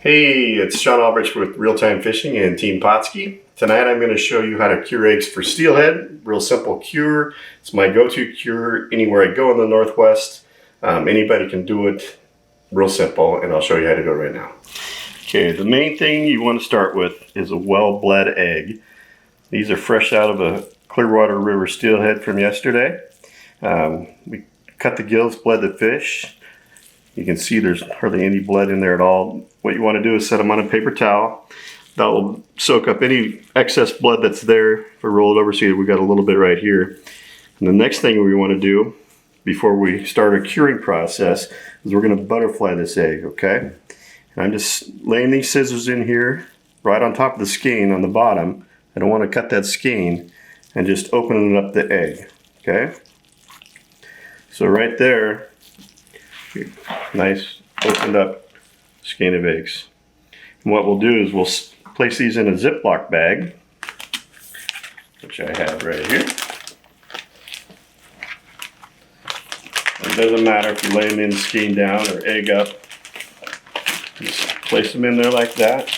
Hey, it's John Albrich with Real Time Fishing and Team Pautzke. Tonight I'm going to show you how to cure eggs for steelhead. Real simple cure. It's my go-to cure anywhere I go in the Northwest. Anybody can do it. Real simple, and I'll show you how to do it right now. Okay, the main thing you want to start with is a well-bled egg. These are fresh out of a Clearwater River steelhead from yesterday. We cut the gills, bled the fish. You can see there's hardly any blood in there at all. What you want to do is set them on a paper towel. That will soak up any excess blood that's there. If I roll it over, see we got a little bit right here. And the next thing we want to do before we start our curing process is we're going to butterfly this egg, okay? And I'm just laying these scissors in here right on top of the skein on the bottom. I don't want to cut that skein, and just opening up the egg, okay? So right there, nice opened up skein of eggs. And what we'll do is we'll place these in a Ziploc bag, which I have right here. It doesn't matter if you lay them in skein down or egg up. Just place them in there like that.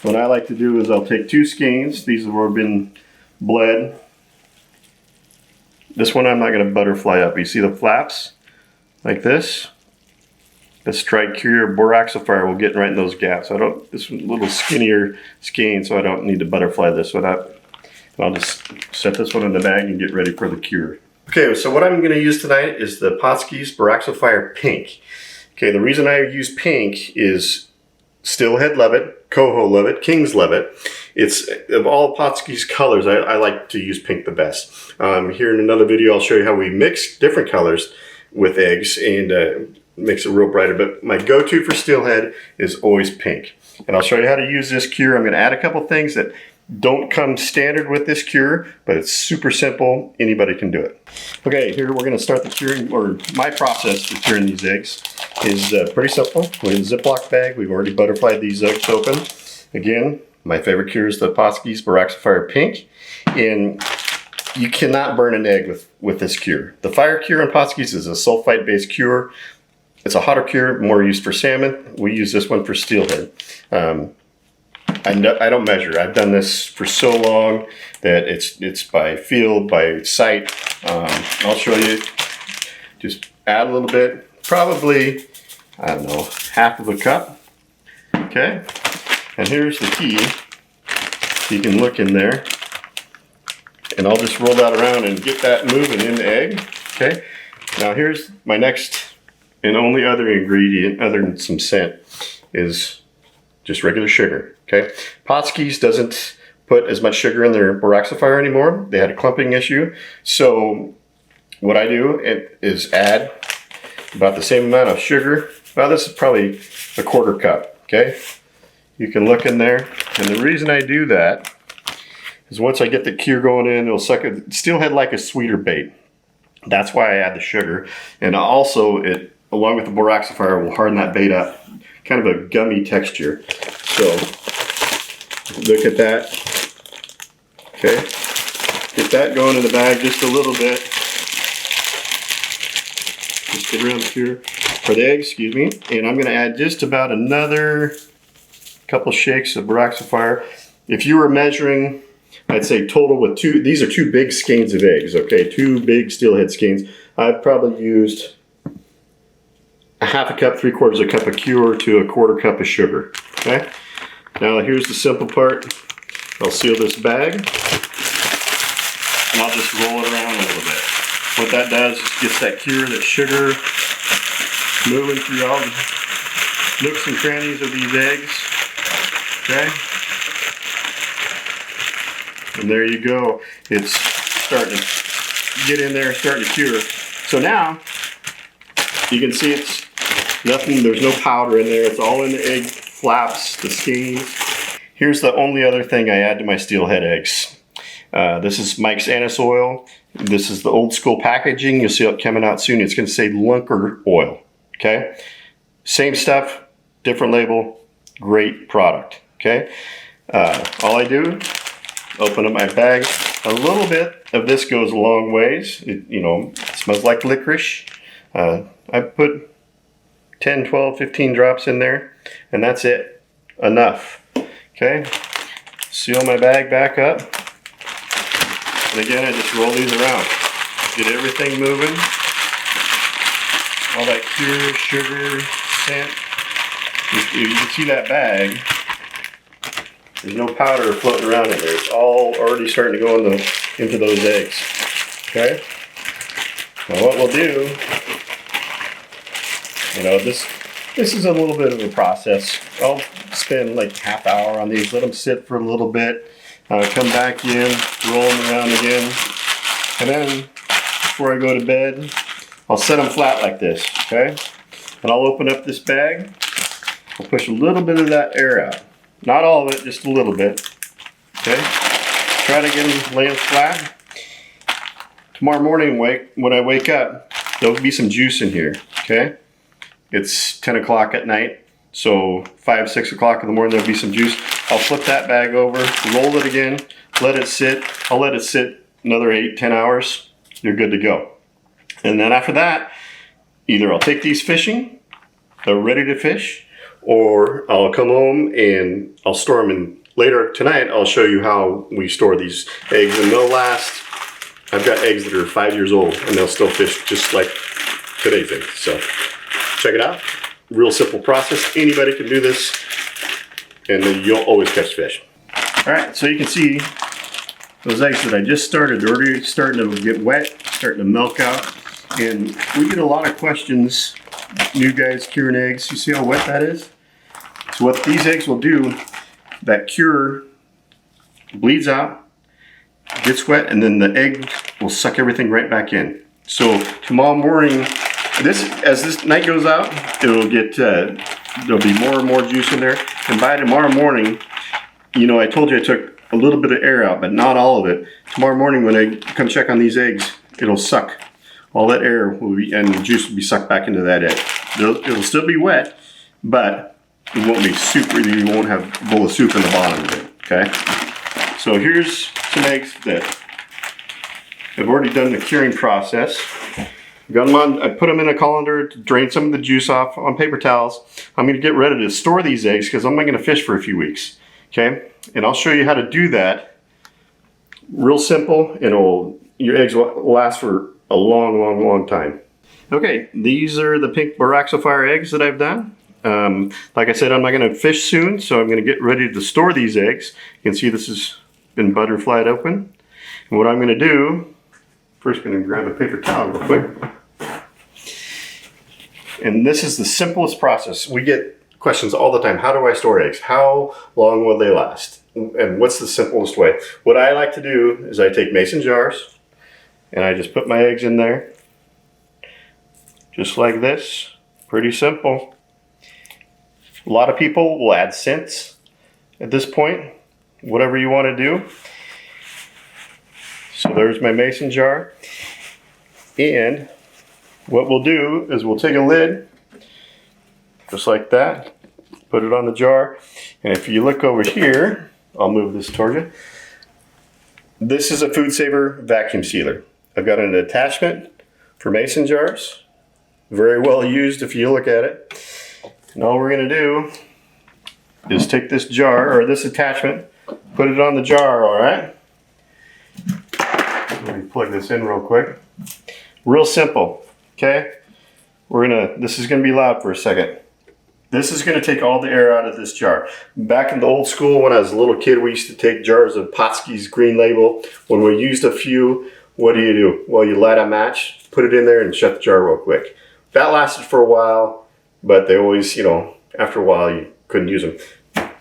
What I like to do is I'll take two skeins. These have already been bled. This one I'm not going to butterfly up. You see the flaps like this? This Tri-Cure Boraxifier will get right in those gaps. This one's a little skinnier skein, so I don't need to butterfly this one up. I'll just set this one in the bag and get ready for the cure. Okay, so what I'm going to use tonight is the Pautzke's Boraxifier Pink. Okay, the reason I use pink is Steelhead love it, Coho love it, Kings love it. It's of all Pautzke's colors, I like to use pink the best. Here in another video, I'll show you how we mix different colors with eggs and makes it real brighter. But my go-to for steelhead is always pink. And I'll show you how to use this cure. I'm going to add a couple things that don't come standard with this cure, but it's super simple. Anybody can do it. Okay, here we're going to start the curing, or my process for curing these eggs is pretty simple. We're in a Ziploc bag. We've already butterflied these eggs open. Again, my favorite cure is the Pautzke's Boraxifier Pink. And you cannot burn an egg with this cure. The fire cure in Pautzke's is a sulfite-based cure. It's a hotter cure, more used for salmon. We use this one for steelhead. I don't measure. I've done this for so long that it's by feel, by sight. I'll show you. Just add a little bit, probably, I don't know, half of a cup. Okay, and here's the key. You can look in there, and I'll just roll that around and get that moving in the egg. Okay, now here's my next and only other ingredient other than some scent is just regular sugar. Okay, Pautzke's doesn't put as much sugar in their Boraxifier anymore. They had a clumping issue. So what I do is add about the same amount of sugar. Well, this is probably a quarter cup. Okay, you can look in there. And the reason I do that is once I get the cure going in, it'll suck it. Steelhead like a sweeter bait. That's why I add the sugar. And also it, along with the Boraxifier, will harden that bait up. Kind of a gummy texture. So look at that. Okay, get that going in the bag just a little bit. Just get around here for the eggs, excuse me. And I'm going to add just about another couple shakes of Boraxifier. If you were measuring, I'd say total with two. These are two big skeins of eggs. Okay, two big steelhead skeins. I've probably used a half a cup, 3/4 cup of cure to a quarter cup of sugar. Okay. Now here's the simple part. I'll seal this bag and I'll just roll it around a little bit. What that does is gets that cure, that sugar moving through all the nooks and crannies of these eggs. Okay. And there you go. It's starting to get in there, starting to cure. So now you can see it's nothing, there's no powder in there. It's all in the egg flaps, the skeins. Here's the only other thing I add to my steelhead eggs. This is Mike's anise oil. This is the old school packaging. You'll see it coming out soon. It's going to say Lunker oil. Okay, same stuff, different label, great product. Okay, all I do, open up my bag. A little bit of this goes a long ways. It smells like licorice. I put 10, 12, 15 drops in there, and that's it. enough. Okay, seal my bag back up. And again, I just roll these around. Get everything moving. All that pure sugar scent. You can see that bag. There's no powder floating around in there. It's all already starting to go into those eggs. Okay? Now what we'll do, this is a little bit of a process. I'll spend like half hour on these, let them sit for a little bit, come back in, roll them around again, and then before I go to bed, I'll set them flat like this, okay? And I'll open up this bag, I'll push a little bit of that air out. Not all of it, just a little bit, okay? Try to get them laying flat. Tomorrow morning, when I wake up, there'll be some juice in here, okay? It's 10 o'clock at night, so 5, 6 o'clock in the morning, there'll be some juice. I'll flip that bag over, roll it again, let it sit. I'll let it sit another 8, 10 hours. You're good to go. And then after that, either I'll take these fishing, they're ready to fish, or I'll come home and I'll store them in. Later tonight, I'll show you how we store these eggs, and they'll last. I've got eggs that are 5 years old, and they'll still fish just like today's eggs. So check it out. Real simple process. Anybody can do this, and then you'll always catch fish. All right, so you can see those eggs that I just started, they're already starting to get wet, starting to milk out. And we get a lot of questions, new guys curing eggs. You see how wet that is? So what these eggs will do, that cure bleeds out, gets wet, and then the egg will suck everything right back in. So tomorrow morning, as this night goes out, it'll get, there'll be more and more juice in there. And by tomorrow morning, I told you I took a little bit of air out, but not all of it. Tomorrow morning when I come check on these eggs, it'll suck. All that air will be, and the juice will be sucked back into that egg. It'll still be wet, but it won't be super, you won't have a bowl of soup in the bottom of it, okay? So here's some eggs that I've already done the curing process. Got them on, I put them in a colander to drain some of the juice off on paper towels. I'm gonna get ready to store these eggs because I'm not gonna fish for a few weeks, okay? And I'll show you how to do that. Real simple, your eggs will last for a long, long, long time. Okay, these are the pink Boraxofire eggs that I've done. Like I said, I'm not gonna fish soon, so I'm gonna get ready to store these eggs. You can see this has been butterflied open. And what I'm gonna do, first gonna grab a paper towel real quick. And this is the simplest process. We get questions all the time. How do I store eggs? How long will they last? And what's the simplest way? What I like to do is I take mason jars and I just put my eggs in there. Just like this. Pretty simple. A lot of people will add scents at this point. Whatever you want to do. So there's my mason jar. And what we'll do is we'll take a lid, just like that, put it on the jar, and if you look over here, I'll move this toward you. This is a Food Saver vacuum sealer. I've got an attachment for mason jars, very well used if you look at it. And all we're going to do is take this jar, or this attachment, put it on the jar, alright? Let me plug this in real quick. Real simple. Okay, this is gonna be loud for a second. This is gonna take all the air out of this jar. Back in the old school, when I was a little kid, we used to take jars of Pautzke's Green Label. When we used a few, what do? Well, you light a match, put it in there, and shut the jar real quick. That lasted for a while, but they always, after a while, you couldn't use them.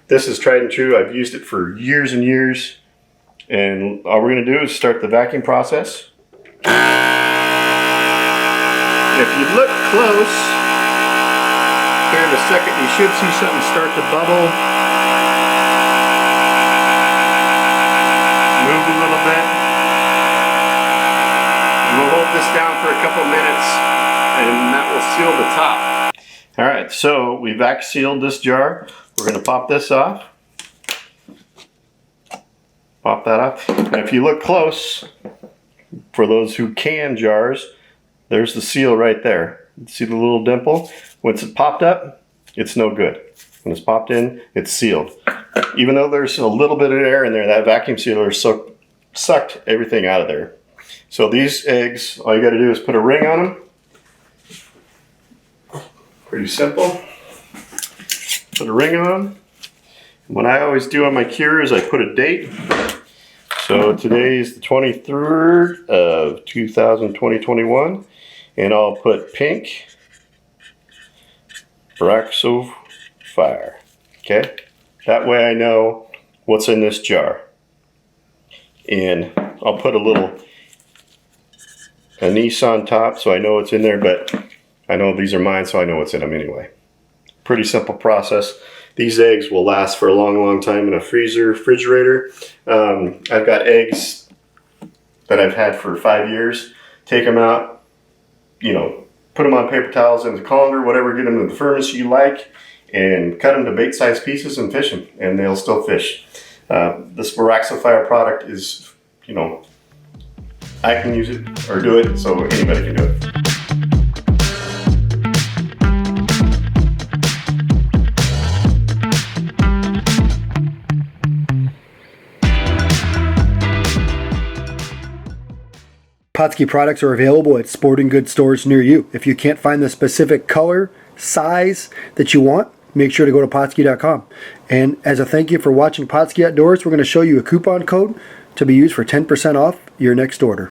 This is tried and true. I've used it for years and years, and all we're gonna do is start the vacuum process. If you look close, here in a second, you should see something start to bubble. Move a little bit. And we'll hold this down for a couple minutes, and that will seal the top. All right, so we vac sealed this jar. We're gonna pop this off. Pop that off. And if you look close, for those who can jars, there's the seal right there. See the little dimple? Once it popped up, it's no good. When it's popped in, it's sealed. Even though there's a little bit of air in there, that vacuum sealer sucked everything out of there. So these eggs, all you got to do is put a ring on them. Pretty simple. Put a ring on them. What I always do on my cure is I put a date. So today is the 23rd of 2021, and I'll put pink Boraxo Fire. Okay, that way I know what's in this jar. And I'll put a little anise on top so I know what's in there, but I know these are mine, so I know what's in them anyway. Pretty simple process. These eggs will last for a long time in a refrigerator. I've got eggs that I've had for 5 years. Take them out, you know, put them on paper towels in the colander, whatever, get them in the furnace you like, and cut them to bait-sized pieces and fish them, and they'll still fish. This Boraxo Fire product is, you know, I can use it or do it, so anybody can do it. Pautzke products are available at sporting goods stores near you. If you can't find the specific color, size that you want, make sure to go to Pautzke.com. And as a thank you for watching Pautzke Outdoors, we're going to show you a coupon code to be used for 10% off your next order.